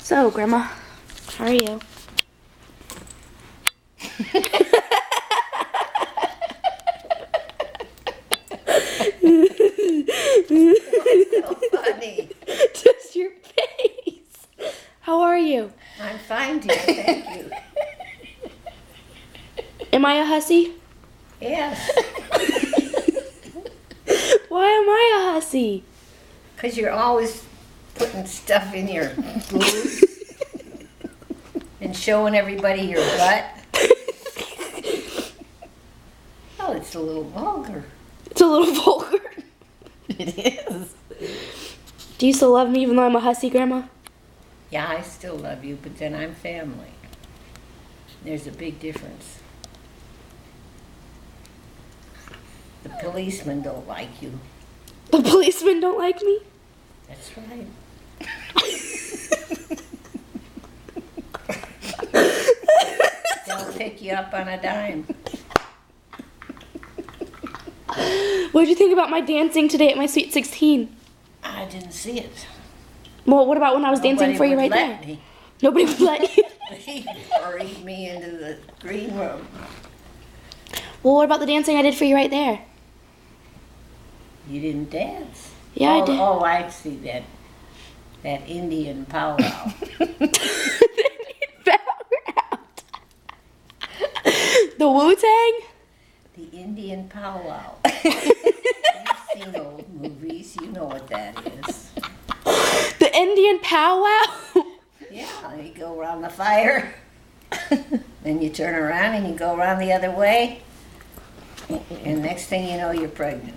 So, Grandma, how are you? What's so funny? Just your face. How are you? I'm fine, dear. Thank you. Am I a hussy? Yes, Why am I a hussy? because you're always putting stuff in your boobs and showing everybody your butt. Oh, it's a little vulgar. It's a little vulgar. It is. Do you still love me even though I'm a hussy, Grandma? Yeah, I still love you, but then I'm family. There's a big difference. The policemen don't like you. The policemen don't like me? That's right. They'll pick you up on a dime. What did you think about my dancing today at my Sweet 16? I didn't see it. Well, what about when I was dancing Nobody for you would right let there? me. Nobody would let you. He hurried me into the green room. Well, what about the dancing I did for you right there? You didn't dance. Yeah, I did. Oh, I see that. That Indian powwow. The Wu-Tang? The Indian powwow. You've seen old movies. You know what that is. The Indian powwow? Yeah, you go around the fire. Then you turn around and you go around the other way. And next thing you know, you're pregnant.